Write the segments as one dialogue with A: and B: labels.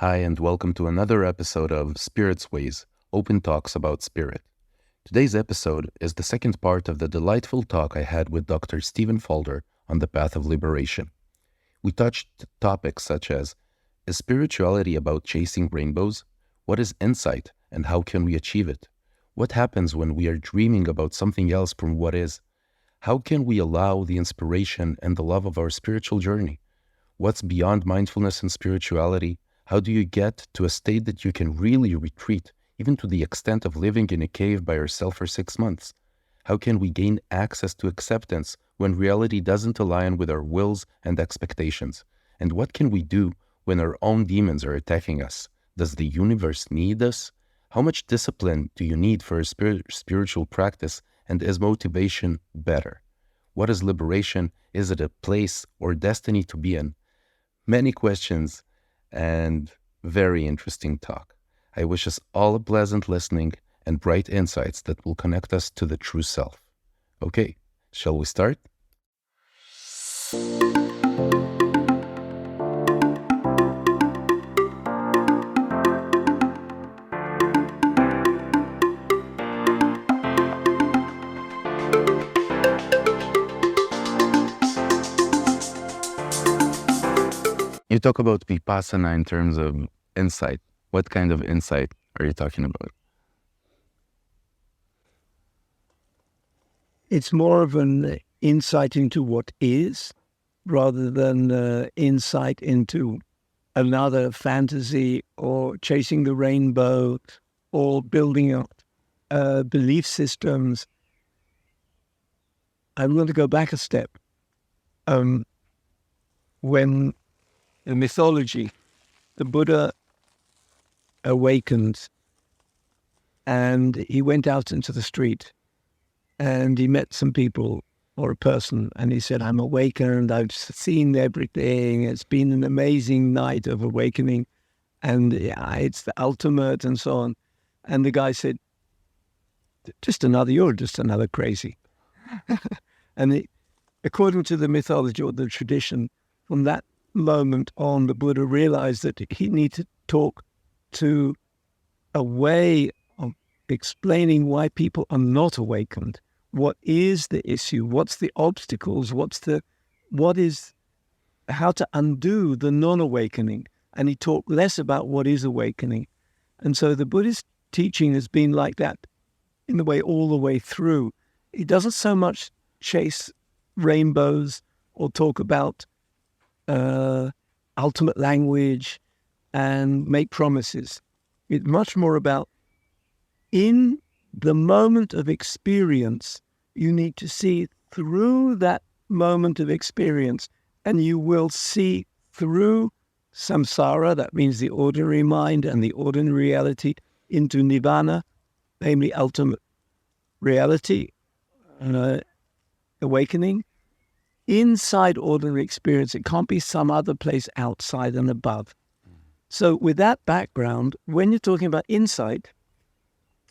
A: Hi, and welcome to another episode of Spirit's Ways, Open Talks about Spirit. Today's episode is the second part of the delightful talk I had with Dr. Stephen Fulder on the path of liberation. We touched topics such as, is spirituality about chasing rainbows? What is insight, and how can we achieve it? What happens when we are dreaming about something else from what is? How can we allow the inspiration and the love of our spiritual journey? What's beyond mindfulness and spirituality? How do you get to a state that you can really retreat, even to the extent of living in a cave by yourself for 6 months? How can we gain access to acceptance when reality doesn't align with our wills and expectations? And what can we do when our own demons are attacking us? Does the universe need us? How much discipline do you need for a spiritual practice? And is motivation better? What is liberation? Is it a place or destiny to be in? Many questions and very interesting talk. I wish us all a pleasant listening and bright insights that will connect us to the true self. Okay, shall we start? You talk about vipassana in terms of insight. What kind of insight are you talking about?
B: It's more of an insight into what is, rather than insight into another fantasy or chasing the rainbow or building up belief systems. I'm going to go back a step. When in mythology, the Buddha awakened and he went out into the street and he met some people or a person and he said, I'm awakened, I've seen everything, it's been an amazing night of awakening and it's the ultimate and so on. And the guy said, you're just another crazy. And according to the mythology or the tradition, from that moment on, the Buddha realized that he needed to talk to a way of explaining why people are not awakened. What is the issue? What's the obstacles? How to undo the non-awakening? And he talked less about what is awakening. And so the Buddhist teaching has been like that in the way all the way through. He doesn't so much chase rainbows or talk about ultimate language and make promises. It's much more about in the moment of experience, you need to see through that moment of experience and you will see through samsara, that means the ordinary mind and the ordinary reality, into nirvana, namely ultimate reality, awakening. Inside ordinary experience, it can't be some other place outside and above. So with that background, when you're talking about insight,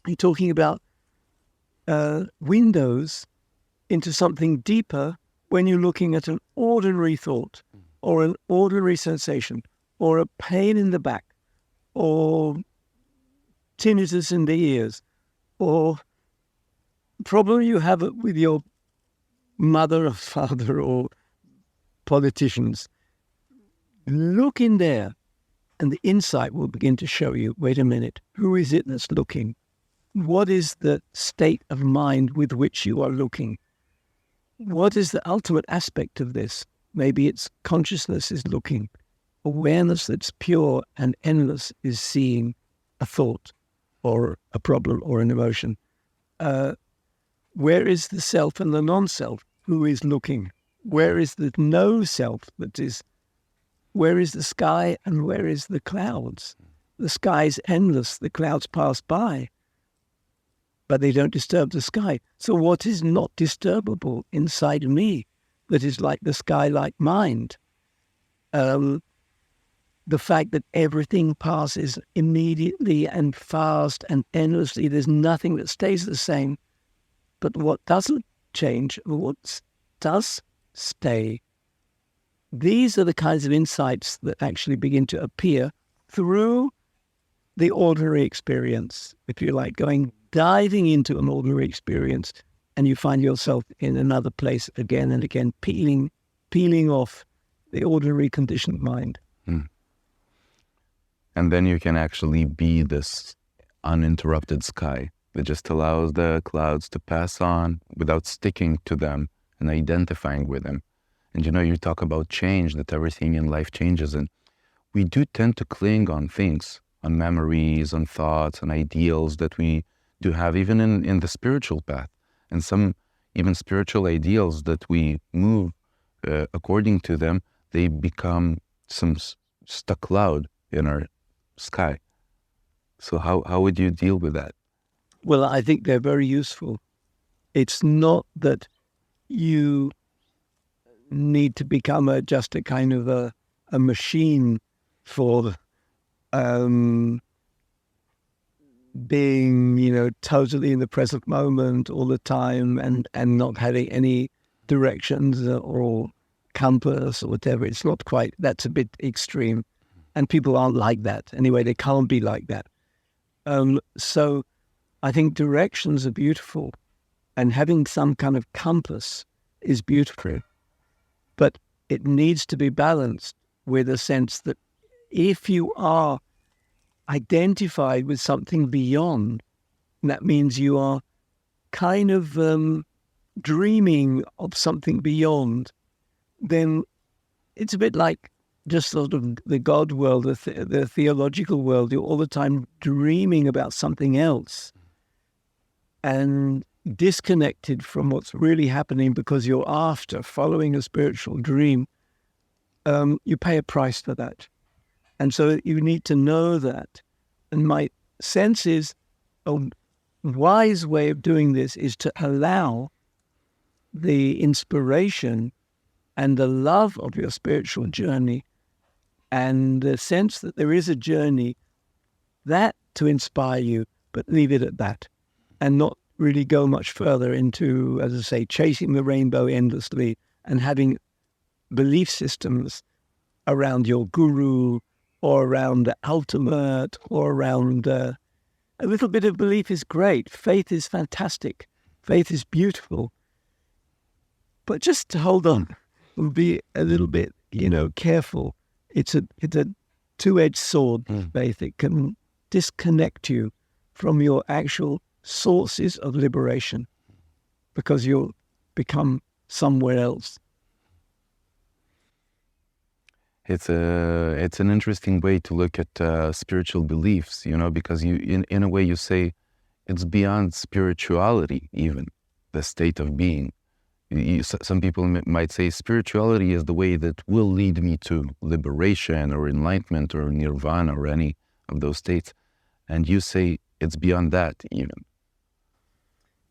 B: you're talking about windows into something deeper when you're looking at an ordinary thought or an ordinary sensation or a pain in the back or tinnitus in the ears or problem you have with your mother or father or politicians. Look in there and the insight will begin to show you, wait a minute, who is it that's looking? What is the state of mind with which you are looking? What is the ultimate aspect of this? Maybe it's consciousness is looking. Awareness that's pure and endless is seeing a thought or a problem or an emotion. Where is the self and the non-self? Who is looking? Where is the no self that is? Where is the sky and where is the clouds? The sky is endless. The clouds pass by, but they don't disturb the sky. So what is not disturbable inside me that is like the sky-like mind? The fact that everything passes immediately and fast and endlessly. There's nothing that stays the same. But what doesn't change, what does stay, these are the kinds of insights that actually begin to appear through the ordinary experience, if you like, diving into an ordinary experience, and you find yourself in another place again and again, peeling off the ordinary conditioned mind.
A: Mm. And then you can actually be this uninterrupted sky that just allows the clouds to pass on without sticking to them and identifying with them. And you talk about change, that everything in life changes. And we do tend to cling on things, on memories, on thoughts, on ideals that we do have, even in the spiritual path. And some even spiritual ideals that we move according to them, they become some stuck cloud in our sky. So how would you deal with that?
B: Well, I think they're very useful. It's not that you need to become just a kind of a machine for being, totally in the present moment all the time and not having any directions or compass or whatever. It's not quite, that's a bit extreme. And people aren't like that. Anyway, they can't be like that. So I think directions are beautiful, and having some kind of compass is beautiful. But it needs to be balanced with a sense that if you are identified with something beyond, that means you are kind of dreaming of something beyond, then it's a bit like just sort of the God world, the theological world. You're all the time dreaming about something else and disconnected from what's really happening because you're after following a spiritual dream. You pay a price for that. And so you need to know that. And my sense is a wise way of doing this is to allow the inspiration and the love of your spiritual journey and the sense that there is a journey, that to inspire you, but leave it at that and not really go much further into, as I say, chasing the rainbow endlessly and having belief systems around your guru or around the ultimate or around a little bit of belief is great. Faith is fantastic. Faith is beautiful. But just to hold on and be a little bit, careful. It's a two-edged sword, faith. It can disconnect you from your actual sources of liberation because you'll become somewhere else.
A: It's an interesting way to look at spiritual beliefs, because in a way you say it's beyond spirituality, even the state of being. Some people might say spirituality is the way that will lead me to liberation or enlightenment or nirvana or any of those states. And you say it's beyond that even.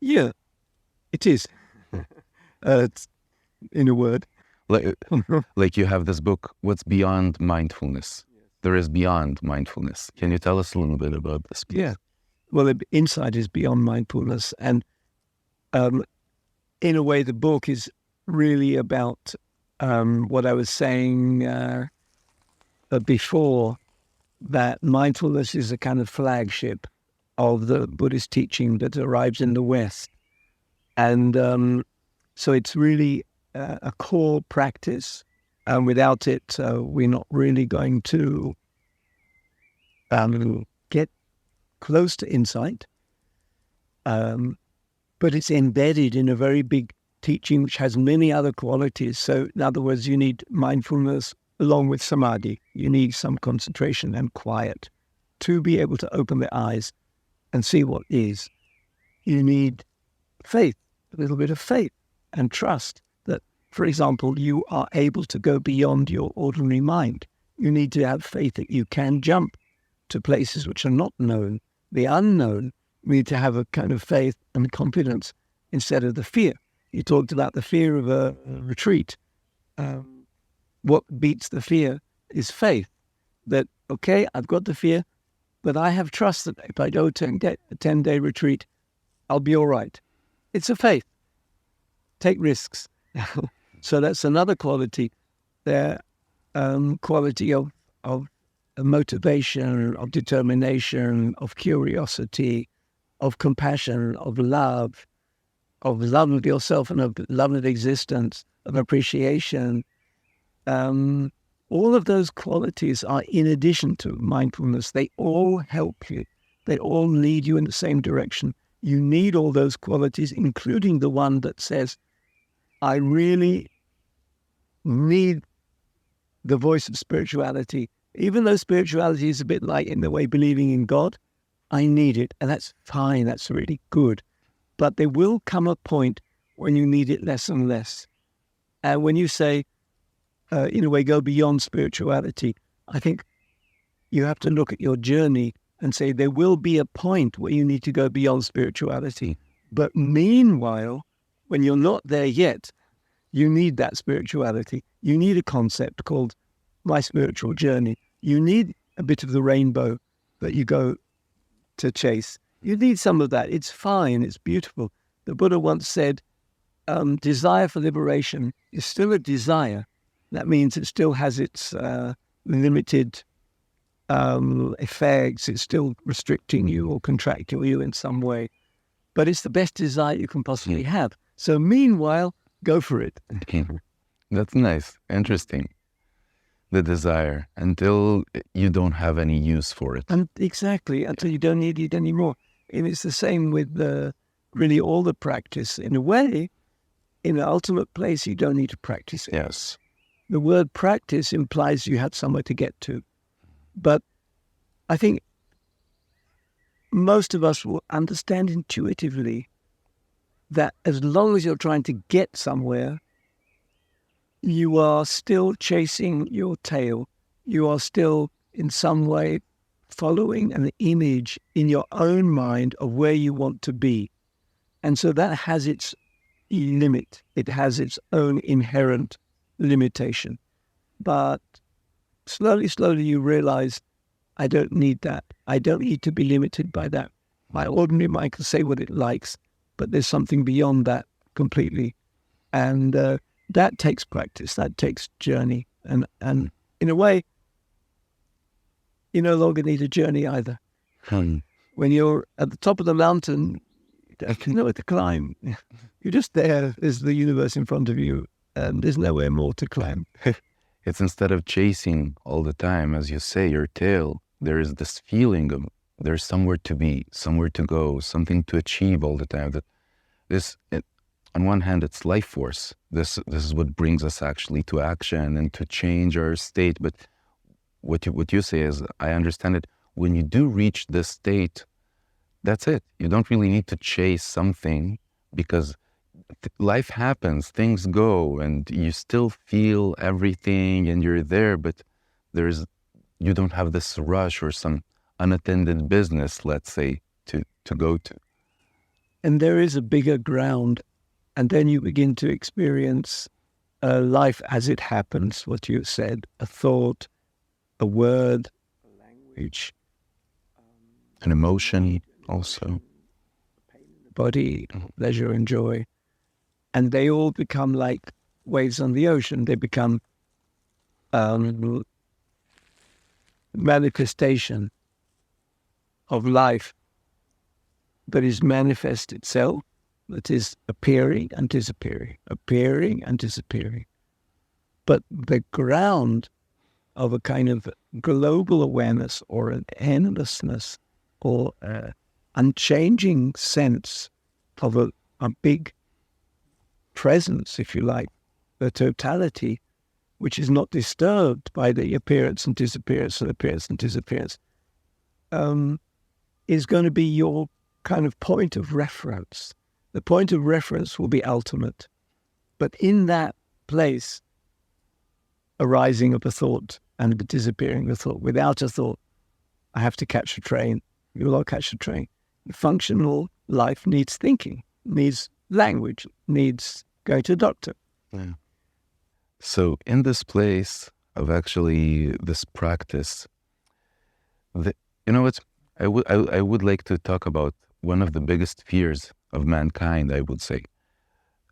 B: Yeah, it is. It's, in a word.
A: Like you have this book, What's Beyond Mindfulness? There is beyond mindfulness. Can you tell us a little bit about this, please?
B: Yeah. Well, the insight is beyond mindfulness. And in a way, the book is really about what I was saying before, that mindfulness is a kind of flagship of the Buddhist teaching that arrives in the West. And so it's really a core practice. And without it, we're not really going to get close to insight. But it's embedded in a very big teaching which has many other qualities. So in other words, you need mindfulness along with samadhi. You need some concentration and quiet to be able to open the eyes and see what is. You need faith, a little bit of faith and trust that, for example, you are able to go beyond your ordinary mind. You need to have faith that you can jump to places which are not known, the unknown. We need to have a kind of faith and confidence instead of the fear. You talked about the fear of a retreat. What beats the fear is faith. That, okay, I've got the fear, but I have trust that if I go to a 10-day retreat, I'll be all right. It's a faith. Take risks. So that's another quality. The quality of motivation, of determination, of curiosity, of compassion, of love of yourself and of love of existence, of appreciation. All of those qualities are in addition to mindfulness. They all help you. They all lead you in the same direction. You need all those qualities, including the one that says, I really need the voice of spirituality. Even though spirituality is a bit like, in the way, believing in God, I need it. And that's fine. That's really good. But there will come a point when you need it less and less. And when you say, in a way, go beyond spirituality, I think you have to look at your journey and say there will be a point where you need to go beyond spirituality. But meanwhile, when you're not there yet, you need that spirituality. You need a concept called my spiritual journey. You need a bit of the rainbow that you go to chase. You need some of that. It's fine. It's beautiful. The Buddha once said, desire for liberation is still a desire. That means it still has its limited effects. It's still restricting you or contracting you in some way. But it's the best desire you can possibly have. So meanwhile, go for it.
A: That's nice. Interesting. The desire until you don't have any use for it.
B: And exactly, until you don't need it anymore. And it's the same with really all the practice. In a way, in the ultimate place, you don't need to practice it.
A: Yes.
B: The word practice implies you have somewhere to get to. But I think most of us will understand intuitively that as long as you're trying to get somewhere, you are still chasing your tail. You are still in some way following an image in your own mind of where you want to be. And so that has its limit. It has its own inherent limitation. But slowly you realize, I don't need that. I don't need to be limited by that. My ordinary mind can say what it likes, but there's something beyond that completely. And that takes practice. That takes journey. And in a way, you no longer need a journey either. When you're at the top of the mountain, you don't know where to climb. You're just there. There's the universe in front of you, and there's nowhere more to climb.
A: It's instead of chasing all the time, as you say, your tail, there is this feeling of there's somewhere to be, somewhere to go, something to achieve all the time. That on one hand, it's life force. This is what brings us actually to action and to change our state. But what you say is, I understand it. When you do reach this state, that's it. You don't really need to chase something because life happens, things go, and you still feel everything and you're there, but you don't have this rush or some unattended business, let's say, to go to.
B: And there is a bigger ground, and then you begin to experience life as it happens, what you said, a thought, a word, a language,
A: an emotion also.
B: Body, pleasure and joy. And they all become like waves on the ocean. They become manifestation of life that is manifest itself, that is appearing and disappearing, appearing and disappearing. But the ground of a kind of global awareness or an endlessness or unchanging sense of a big presence, if you like, the totality, which is not disturbed by the appearance and disappearance and appearance and disappearance, is going to be your kind of point of reference. The point of reference will be ultimate. But in that place, arising of a thought and the disappearing of a thought, without a thought, I have to catch a train. You will all catch a train. Functional life needs thinking, needs language, needs going to a doctor.
A: Yeah. So in this place of actually this practice, you know what? I would like to talk about one of the biggest fears of mankind, I would say,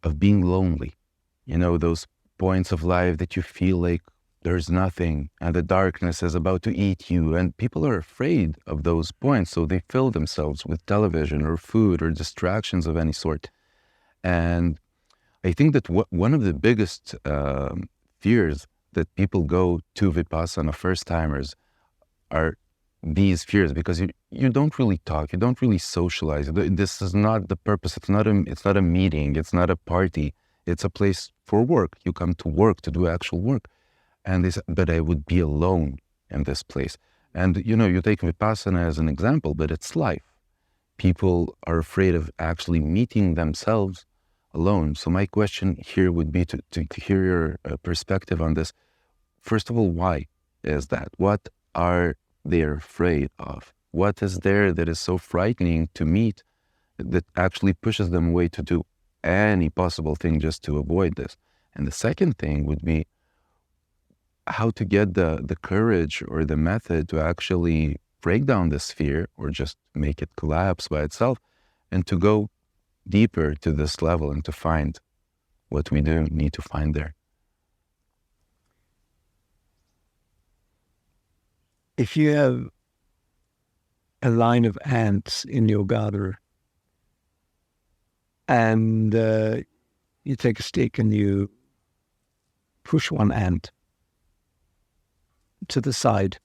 A: of being lonely. You know, those points of life that you feel like there's nothing, and the darkness is about to eat you. And people are afraid of those points, so they fill themselves with television or food or distractions of any sort. And I think that one of the biggest fears that people go to Vipassana first timers are these fears, because you don't really talk, you don't really socialize. This is not the purpose. It's not a meeting. It's not a party. It's a place for work. You come to work to do actual work. And they say, but I would be alone in this place. And you take Vipassana as an example, but it's life. People are afraid of actually meeting themselves alone. So my question here would be to hear your perspective on this. First of all, why is that? What are they afraid of? What is there that is so frightening to meet that actually pushes them away to do any possible thing just to avoid this? And the second thing would be how to get the courage or the method to actually break down this fear or just make it collapse by itself, and to go deeper to this level and to find what we do need to find there.
B: If you have a line of ants in your garden and you take a stick and you push one ant to the side,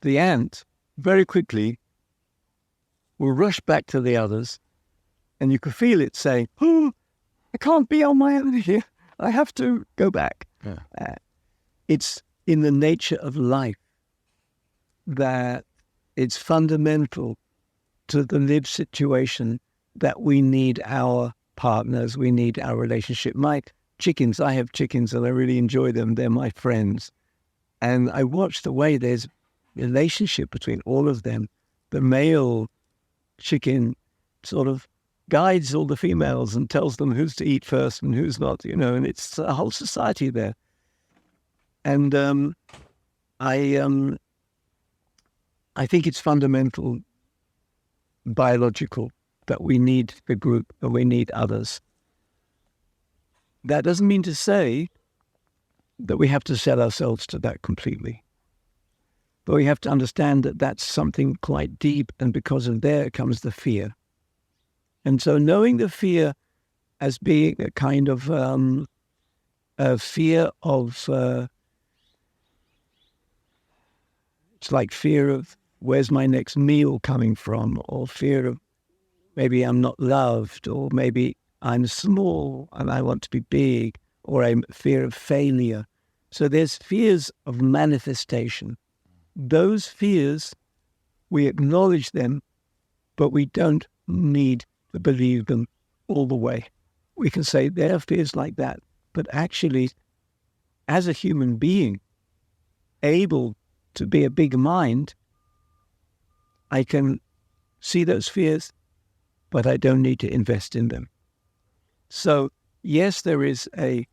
B: the ant very quickly will rush back to the others, and you can feel it saying, "Oh, I can't be on my own here. I have to go back."
A: Yeah.
B: It's in the nature of life that it's fundamental to the lived situation that we need our partners, we need our relationship. I have chickens and I really enjoy them. They're my friends. And I watch the way there's relationship between all of them. The male chicken sort of guides all the females and tells them who's to eat first and who's not, and it's a whole society there. And I think it's fundamental, biological, that we need the group and we need others. That doesn't mean to say that we have to sell ourselves to that completely. But we have to understand that that's something quite deep, and because of there comes the fear. And so knowing the fear as being a kind of a fear of, it's like fear of where's my next meal coming from, or fear of maybe I'm not loved, or maybe I'm small and I want to be big, or a fear of failure. So there's fears of manifestation. Those fears, we acknowledge them, but we don't need to believe them all the way. We can say there are fears like that, but actually, as a human being, able to be a big mind, I can see those fears, but I don't need to invest in them. So, yes, there is a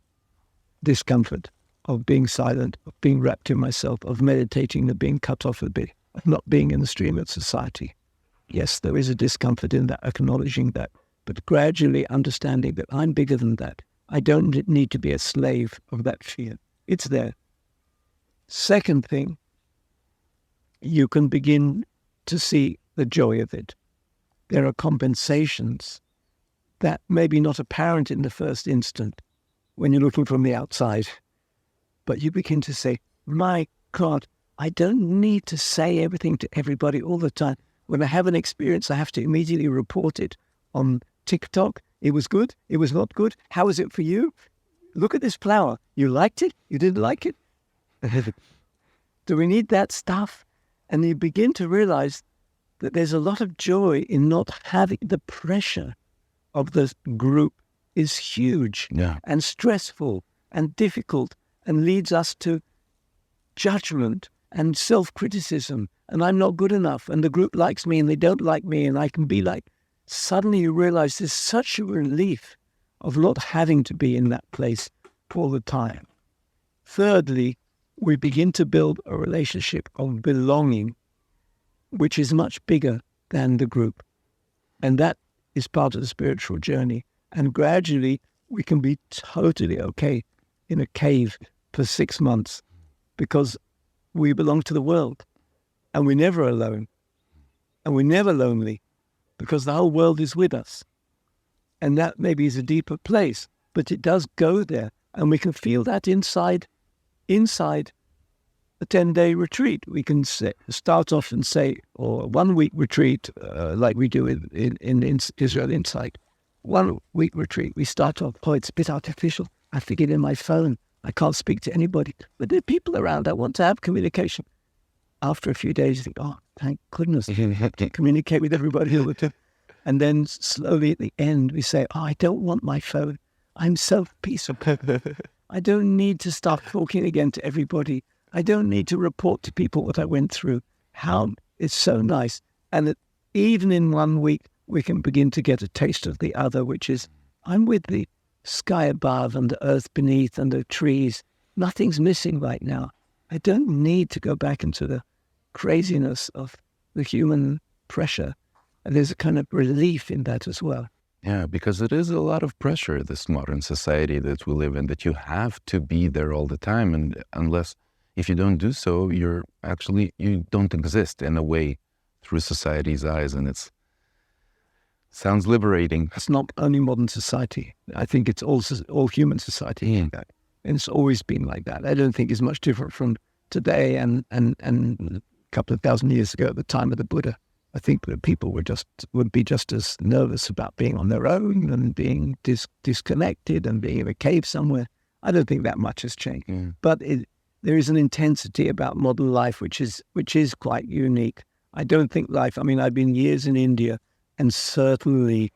B: discomfort of being silent, of being wrapped in myself, of meditating, of being cut off a bit, of not being in the stream of society. Yes, there is a discomfort in that, acknowledging that, but gradually understanding that I'm bigger than that. I don't need to be a slave of that fear. It's there. Second thing, you can begin to see the joy of it. There are compensations that may be not apparent in the first instant when you're looking from the outside, but you begin to say, my God, I don't need to say everything to everybody all the time. When I have an experience, I have to immediately report it on TikTok. It was good. It was not good. How is it for you? Look at this flower. You liked it? You didn't like it? Do we need that stuff? And you begin to realize that there's a lot of joy in not having the pressure of the group is huge and stressful and difficult and leads us to judgment and self-criticism. And I'm not good enough, and the group likes me and they don't like me, and I can be like. Suddenly you realize there's such a relief of not having to be in that place all the time. Thirdly, we begin to build a relationship of belonging, which is much bigger than the group. And that is part of the spiritual journey. And gradually we can be totally okay in a cave for 6 months because we belong to the world and we're never alone and we're never lonely because the whole world is with us. And that maybe is a deeper place, but it does go there. And we can feel that inside a 10-day retreat. We can start off and say, or a 1-week retreat, like we do in Israel Insight. 1-week retreat. We start off, it's a bit artificial. I forget in my phone. I can't speak to anybody. But there are people around that want to have communication. After a few days, you think, oh, thank goodness. Communicate with everybody all the time. And then slowly at the end, we say, oh, I don't want my phone. I'm so peaceful. I don't need to start talking again to everybody. I don't need to report to people what I went through. It's so nice. And that even in 1 week, we can begin to get a taste of the other, which is, I'm with the sky above and the earth beneath and the trees. Nothing's missing right now. I don't need to go back into the craziness of the human pressure. And there's a kind of relief in that as well.
A: Yeah, because it is a lot of pressure, this modern society that we live in, that you have to be there all the time. And if you don't do so, you don't exist in a way through society's eyes. And sounds liberating.
B: It's not only modern society. I think it's also all human society. Like that. And it's always been like that. I don't think it's much different from today and a couple of thousand years ago at the time of the Buddha. I think that people would be just as nervous about being on their own and being disconnected and being in a cave somewhere. I don't think that much has changed. But there is an intensity about modern life which is quite unique. I don't think life. I mean, I've been years in India, and certainly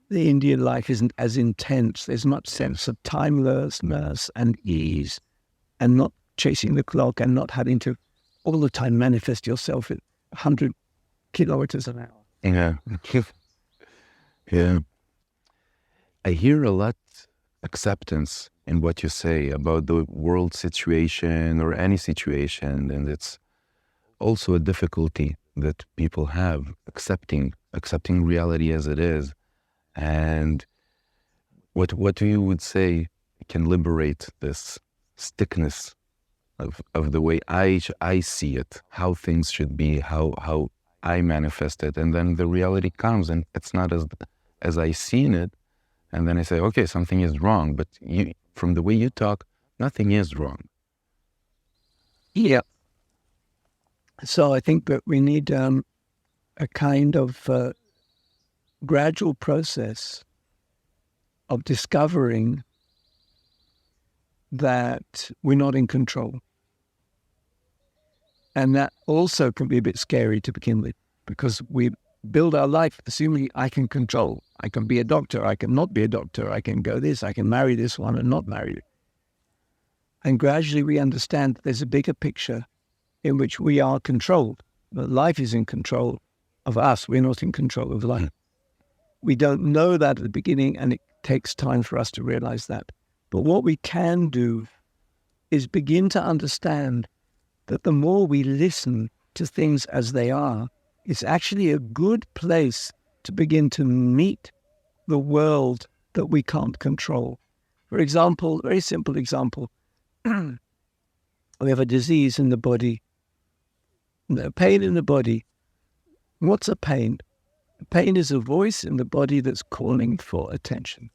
B: the Indian life isn't as intense. There's much sense of timelessness and ease, and not chasing the clock and not having to all the time manifest yourself at 100 kilometers an hour.
A: Yeah. Yeah. I hear a lot acceptance in what you say about the world situation or any situation, and it's also a difficulty that people have accepting reality as it is. And what you would say can liberate this stickness of the way I see it, how things should be, how I manifest it, and then the reality comes and it's not as I seen it, and then I say, okay, something is wrong, but from the way you talk, nothing is wrong.
B: Yeah. So I think that we need a kind of gradual process of discovering that we're not in control. And that also can be a bit scary to begin with, because we build our life assuming I can control. I can be a doctor, I can not be a doctor, I can go this, I can marry this one and not marry it. And gradually we understand that there's a bigger picture in which we are controlled. But life is in control of us. We're not in control of life. We don't know that at the beginning, and it takes time for us to realize that. But what we can do is begin to understand that the more we listen to things as they are, it's actually a good place to begin to meet the world that we can't control. For example, very simple example, we have a disease in the body, a pain in the body. What's a pain? A pain is a voice in the body that's calling for attention.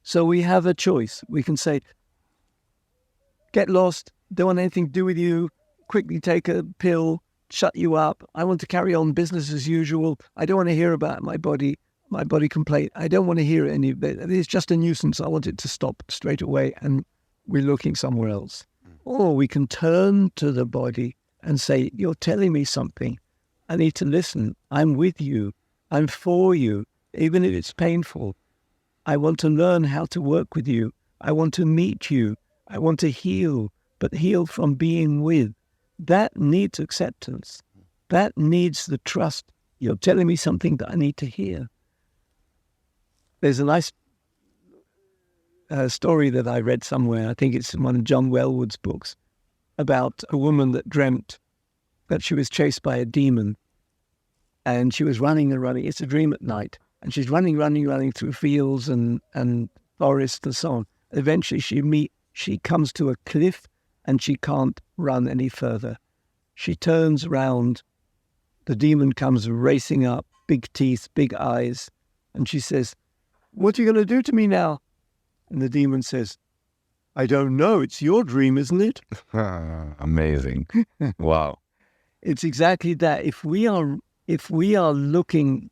B: So we have a choice. We can say, get lost, don't want anything to do with you, quickly take a pill, shut you up. I want to carry on business as usual. I don't want to hear about my body complaint. I don't want to hear any of it. It's just a nuisance. I want it to stop straight away, and we're looking somewhere else. Or we can turn to the body and say, you're telling me something. I need to listen. I'm with you. I'm for you, even if it's painful. I want to learn how to work with you. I want to meet you. I want to heal, but heal from being with. That needs acceptance. That needs the trust. You're telling me something that I need to hear. There's a nice story that I read somewhere. I think it's in one of John Wellwood's books, about a woman that dreamt that she was chased by a demon. And she was running and running. It's a dream at night. And she's running through fields and forests and so on. Eventually she she comes to a cliff and she can't run any further. She turns round. The demon comes racing up, big teeth, big eyes. And she says, "What are you going to do to me now?" And the demon says, "I don't know. It's your dream, isn't it?"
A: Amazing. Wow.
B: It's exactly that. If we are looking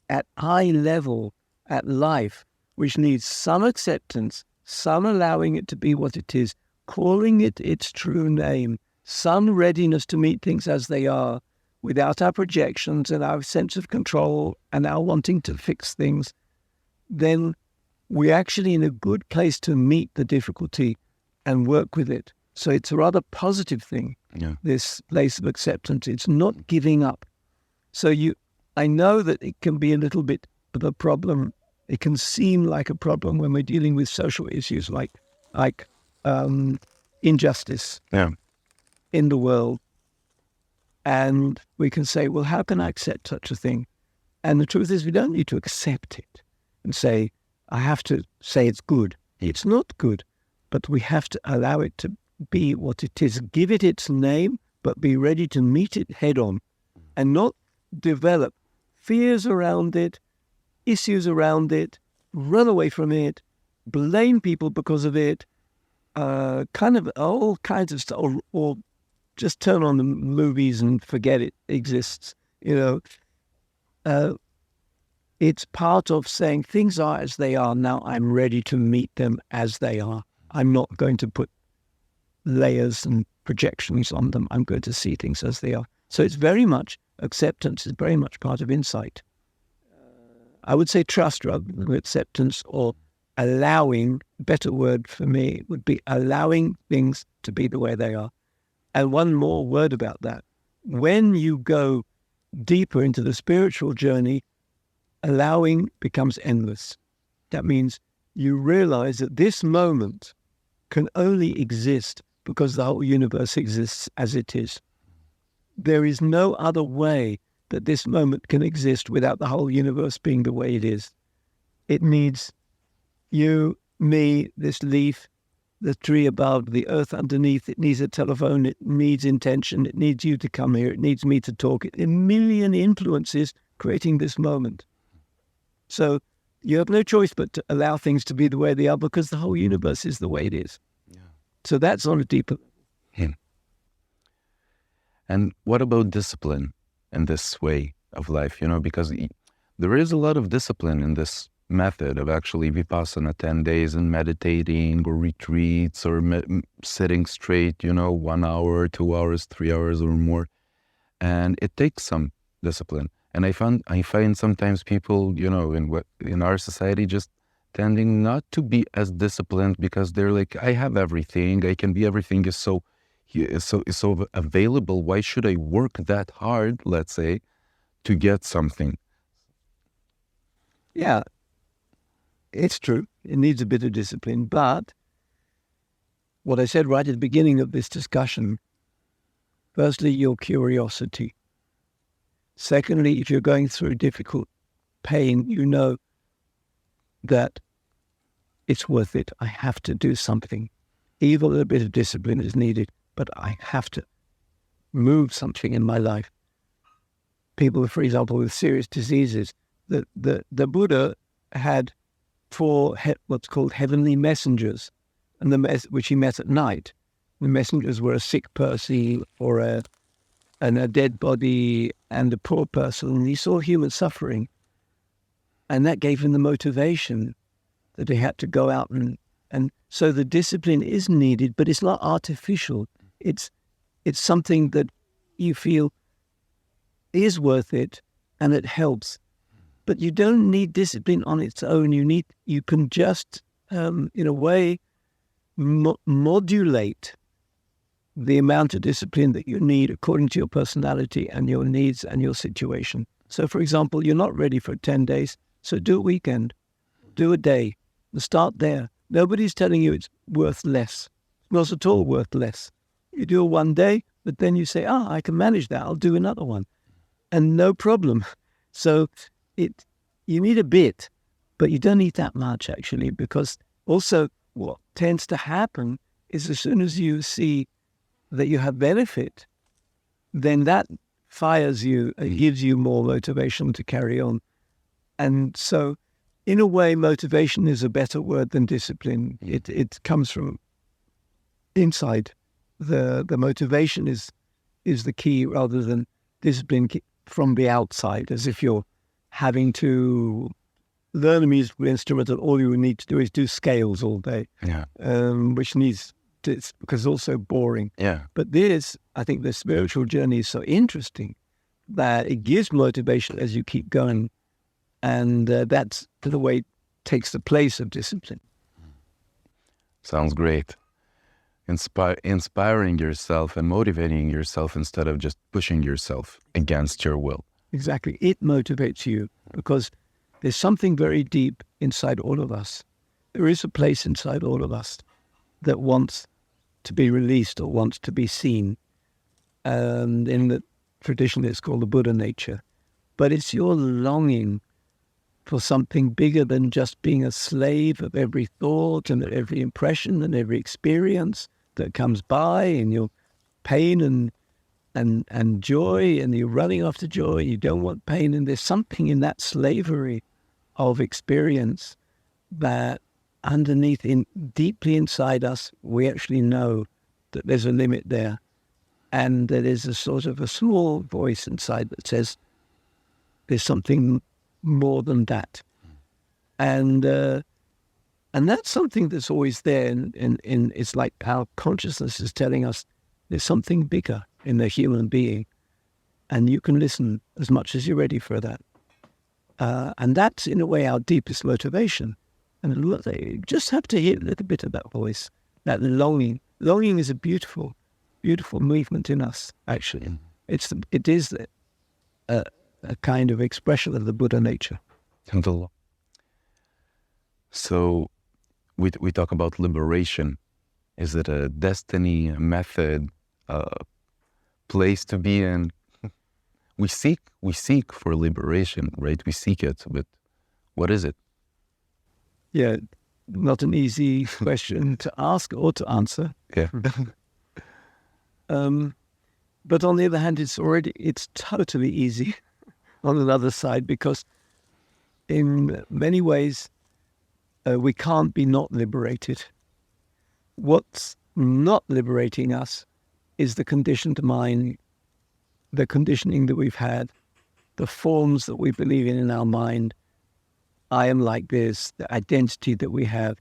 B: at eye level at life, which needs some acceptance, some allowing it to be what it is, calling it its true name, some readiness to meet things as they are, without our projections and our sense of control and our wanting to fix things, then we're actually in a good place to meet the difficulty and work with it. So it's a rather positive thing, this place of acceptance. It's not giving up. So I know that it can be a little bit of a problem. It can seem like a problem when we're dealing with social issues like injustice in the world. And we can say, well, how can I accept such a thing? And the truth is, we don't need to accept it and say, I have to say it's good. It's not good, but we have to allow it to be what it is. Give it its name, but be ready to meet it head on and not develop fears around it, issues around it, run away from it, blame people because of it, kind of all kinds of stuff, or just turn on the movies and forget it exists. It's part of saying things are as they are. Now I'm ready to meet them as they are. I'm not going to put layers and projections on them. I'm going to see things as they are. So it's very much acceptance is very much part of insight. I would say trust rather than acceptance, or allowing. A better word for me would be allowing things to be the way they are. And one more word about that. When you go deeper into the spiritual journey, allowing becomes endless. That means you realize that this moment can only exist because the whole universe exists as it is. There is no other way that this moment can exist without the whole universe being the way it is. It needs you, me, this leaf, the tree above, the earth underneath. It needs a telephone. It needs intention. It needs you to come here. It needs me to talk. A million influences creating this moment. So you have no choice but to allow things to be the way they are because the whole universe is the way it is. Yeah. So that's on a deeper level.
A: And what about discipline in this way of life? Because there is a lot of discipline in this method of actually vipassana, 10 days and meditating or retreats or sitting straight, 1 hour, 2 hours, 3 hours or more. And it takes some discipline. And I find sometimes people, in our society just tending not to be as disciplined because they're like, I have everything, I can be everything, is so available. Why should I work that hard, let's say, to get something?
B: Yeah, it's true. It needs a bit of discipline. But what I said right at the beginning of this discussion, firstly, your curiosity. Secondly, if you're going through difficult pain, you know that it's worth it. I have to do something. Even a bit of discipline is needed, but I have to move something in my life. People, for example, with serious diseases, the Buddha had 4 what's called heavenly messengers, and which he met at night. The messengers were a sick person or a dead body and a poor person, and he saw human suffering. And that gave him the motivation that he had to go out and so the discipline is needed, but it's not artificial. It's something that you feel is worth it and it helps. But you don't need discipline on its own. You can just, in a way, modulate the amount of discipline that you need according to your personality and your needs and your situation. So, for example, you're not ready for 10 days, so do a weekend, do a day, and start there. Nobody's telling you it's worth less. It's not at all worth less. You do a 1 day, but then you say, I can manage that. I'll do another one. And no problem. So you need a bit, but you don't need that much, actually, because also what tends to happen is as soon as you see that you have benefit, then that fires you, it gives you more motivation to carry on. And so, in a way, motivation is a better word than discipline. It comes from inside. The motivation is the key rather than discipline from the outside, as if you're having to learn a musical instrument and all you need to do is do scales all day, which needs to, because it's also boring.
A: Yeah.
B: But I think the spiritual journey is so interesting that it gives motivation as you keep going. And that's the way it takes the place of discipline.
A: Sounds great. Inspiring yourself and motivating yourself instead of just pushing yourself against your will.
B: Exactly. It motivates you because there's something very deep inside all of us. There is a place inside all of us that wants to be released or wants to be seen. And in the tradition, it's called the Buddha nature. But it's your longing for something bigger than just being a slave of every thought and every impression and every experience that comes by, and your pain and joy, and you're running after joy, you don't want pain. And there's something in that slavery of experience that underneath, deeply inside us, we actually know that there's a limit there. And there is a sort of a small voice inside that says, there's something more than that. And that's something that's always there. And it's like our consciousness is telling us there's something bigger in the human being. And you can listen as much as you're ready for that. And that's, in a way, our deepest motivation. And you just have to hear a little bit of that voice, that longing. Longing is a beautiful, beautiful movement in us, actually. It is a kind of expression of the Buddha nature.
A: So we talk about liberation. Is it a destiny, a method, a place to be in? We seek for liberation, right? We seek it, but what is it?
B: Yeah, not an easy question to ask or to answer.
A: Yeah.
B: But on the other hand, it's totally easy on another side, because in many ways, we can't be not liberated. What's not liberating us is the conditioned mind, the conditioning that we've had, the forms that we believe in our mind. I am like this, the identity that we have.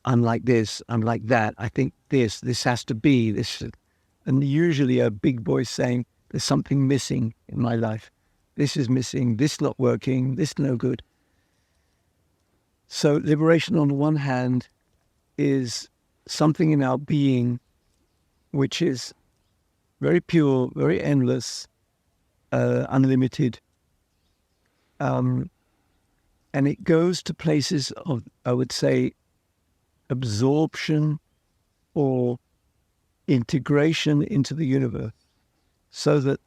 B: I'm like this, I'm like that. I think this has to be this. And usually a big voice saying, there's something missing in my life. This is missing, this not working, this no good. So liberation on the one hand is something in our being which is very pure, very endless, unlimited. And it goes to places of, I would say, absorption or integration into the universe, so that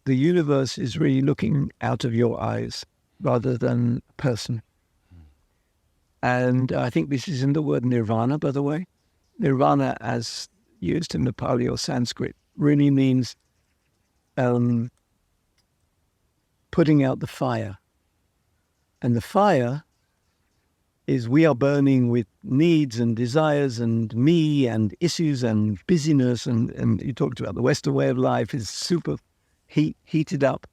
B: the universe is really looking out of your eyes rather than a person. And I think this is in the word nirvana, by the way. Nirvana, as used in the Pali or Sanskrit, really means putting out the fire. And the fire is we are burning with needs and desires and me and issues and busyness. And you talked about the Western way of life is super heated up.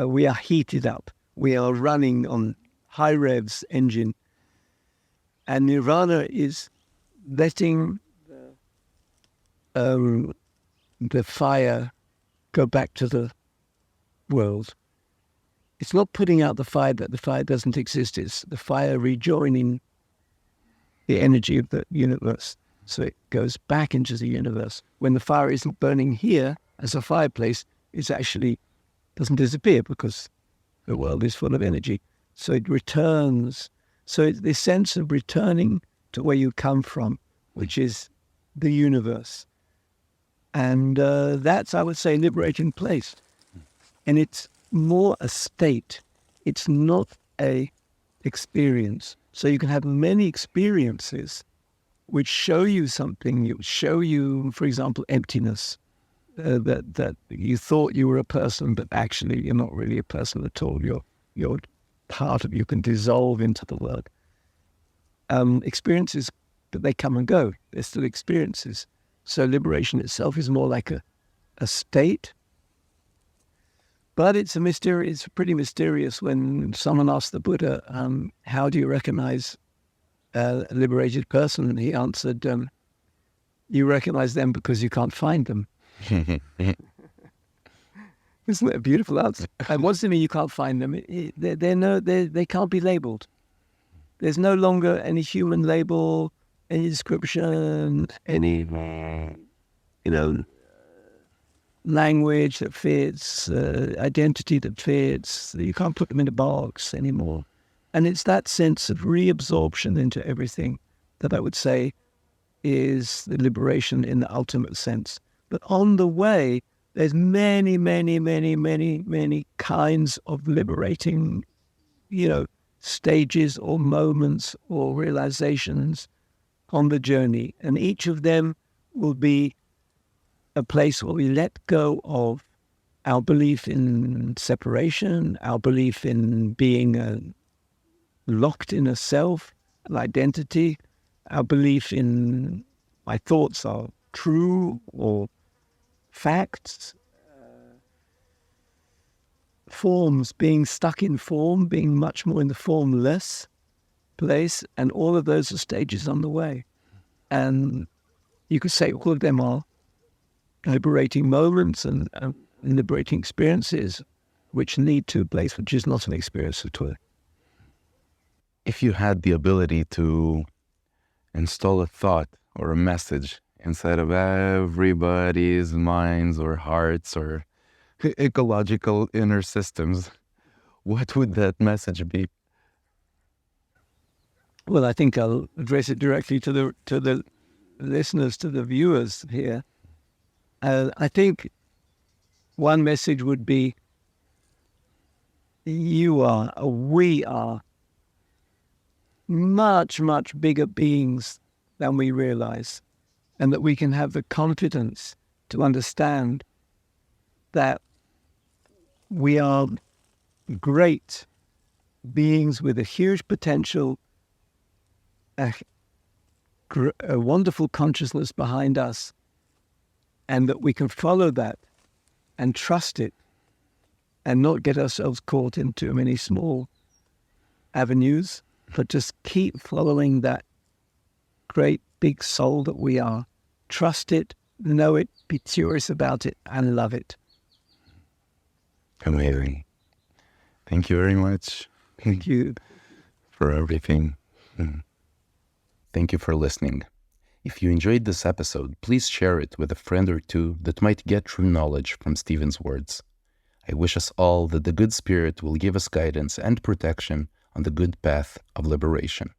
B: We are heated up. We are running on high revs engine. And nirvana is letting the fire go back to the world. It's not putting out the fire that the fire doesn't exist. It's the fire rejoining the energy of the universe. So it goes back into the universe. When the fire isn't burning here as a fireplace, it actually doesn't disappear because the world is full of energy. So it returns. So it's this sense of returning to where you come from, which is the universe. And that's, I would say, a liberating place. And it's more a state. It's not a experience. So you can have many experiences which show you something. You show you, for example, emptiness. That you thought you were a person, but actually you're not really a person at all. You're part of. You can dissolve into the world. Experiences, but they come and go. They're still experiences. So liberation itself is more like a state. But it's pretty mysterious. When someone asked the Buddha, how do you recognize a liberated person? And he answered, you recognize them because you can't find them. Isn't that a beautiful answer? And what does it mean you can't find them? They can't be labeled. There's no longer any human label, any description, any language that fits, identity that fits. You can't put them in a box anymore. And it's that sense of reabsorption into everything that I would say is the liberation in the ultimate sense. But on the way, there's many, many, many, many, many kinds of liberating, stages or moments or realizations on the journey. And each of them will be a place where we let go of our belief in separation, our belief in being locked in a self, an identity, our belief in my thoughts are true or facts, forms, being stuck in form, being much more in the formless place, and all of those are stages on the way. And you could say all of them are liberating moments and liberating experiences which lead to a place which is not an experience at all.
A: If you had the ability to install a thought or a message inside of everybody's minds or hearts or ecological inner systems, what would that message be?
B: Well, I think I'll address it directly to the listeners, to the viewers here. I think one message would be, we are much, much bigger beings than we realize, and that we can have the confidence to understand that we are great beings with a huge potential, a wonderful consciousness behind us, and that we can follow that and trust it and not get ourselves caught in too many small avenues, but just keep following that great big soul that we are. Trust it, know it, be curious about it, and love it.
A: Amazing. Thank you very much.
B: Thank you
A: for everything. Thank you for listening. If you enjoyed this episode, please share it with a friend or two that might get true knowledge from Stephen's words. I wish us all that the good spirit will give us guidance and protection on the good path of liberation.